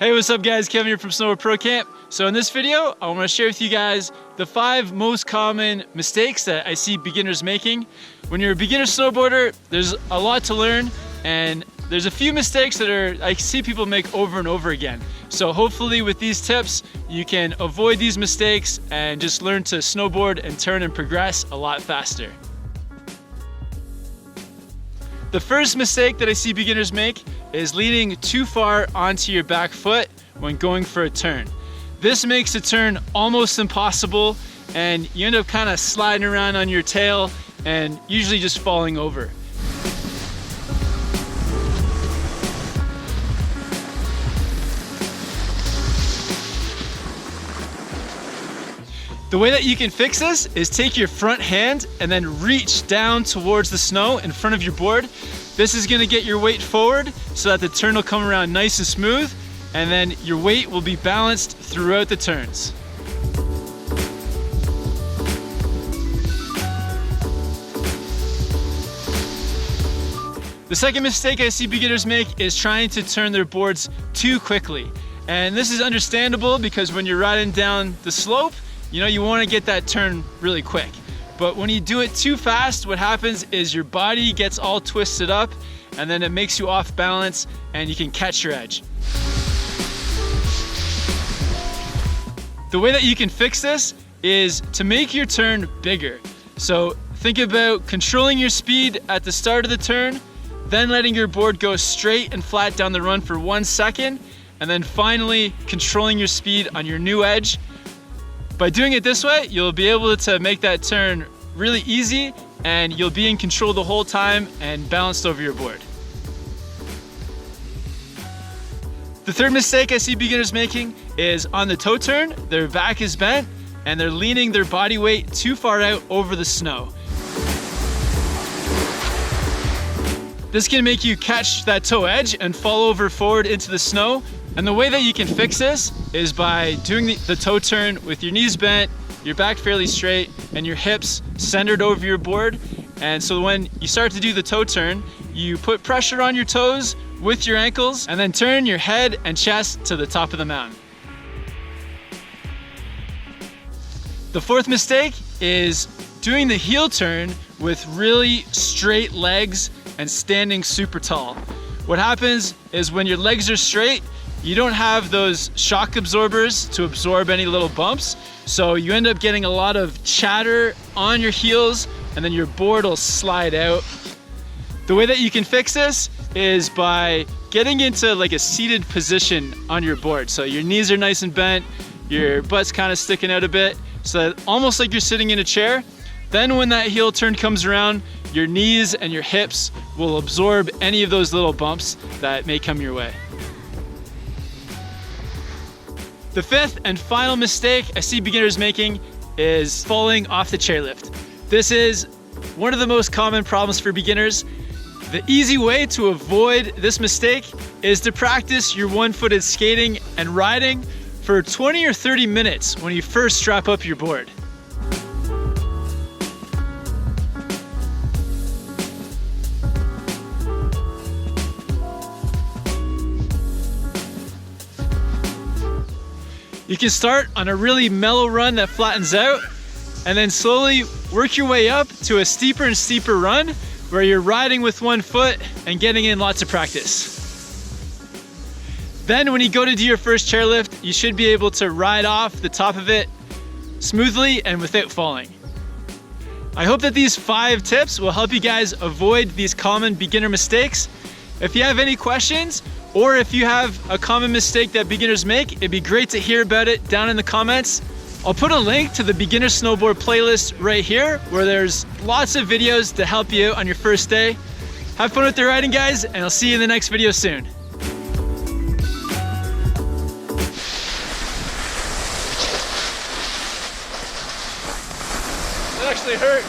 Hey, what's up guys? Kevin here from Snowboard Pro Camp. So in this video, I want to share with you guys the 5 most common mistakes that I see beginners making. When you're a beginner snowboarder, there's a lot to learn, and there's a few mistakes that I see people make over and over again. So hopefully with these tips, you can avoid these mistakes and just learn to snowboard and turn and progress a lot faster. The first mistake that I see beginners make is leaning too far onto your back foot when going for a turn. This makes a turn almost impossible, and you end up kind of sliding around on your tail and usually just falling over. The way that you can fix this is take your front hand and then reach down towards the snow in front of your board. This is gonna get your weight forward so that the turn will come around nice and smooth, and then your weight will be balanced throughout the turns. The second mistake I see beginners make is trying to turn their boards too quickly. And this is understandable because when you're riding down the slope, you want to get that turn really quick. But when you do it too fast, what happens is your body gets all twisted up, and then it makes you off balance and you can catch your edge. The way that you can fix this is to make your turn bigger. So think about controlling your speed at the start of the turn, then letting your board go straight and flat down the run for 1 second, and then finally controlling your speed on your new edge. By doing it this way, you'll be able to make that turn really easy, and you'll be in control the whole time and balanced over your board. The third mistake I see beginners making is on the toe turn, their back is bent and they're leaning their body weight too far out over the snow. This can make you catch that toe edge and fall over forward into the snow. And the way that you can fix this is by doing the toe turn with your knees bent, your back fairly straight, and your hips centered over your board. And so when you start to do the toe turn, you put pressure on your toes with your ankles, and then turn your head and chest to the top of the mountain. The fourth mistake is doing the heel turn with really straight legs and standing super tall. What happens is when your legs are straight, you don't have those shock absorbers to absorb any little bumps, so you end up getting a lot of chatter on your heels, and then your board will slide out. The way that you can fix this is by getting into like a seated position on your board. So your knees are nice and bent, your butt's kind of sticking out a bit, so that almost like you're sitting in a chair. Then when that heel turn comes around, your knees and your hips will absorb any of those little bumps that may come your way. The fifth and final mistake I see beginners making is falling off the chairlift. This is one of the most common problems for beginners. The easy way to avoid this mistake is to practice your one-footed skating and riding for 20 or 30 minutes when you first strap up your board. You can start on a really mellow run that flattens out, and then slowly work your way up to a steeper and steeper run where you're riding with one foot and getting in lots of practice. Then when you go to do your first chairlift, you should be able to ride off the top of it smoothly and without falling. I hope that these 5 tips will help you guys avoid these common beginner mistakes. If you have any questions, or if you have a common mistake that beginners make, it'd be great to hear about it down in the comments. I'll put a link to the beginner snowboard playlist right here, where there's lots of videos to help you out on your first day. Have fun with the riding, guys, and I'll see you in the next video soon. That actually hurt.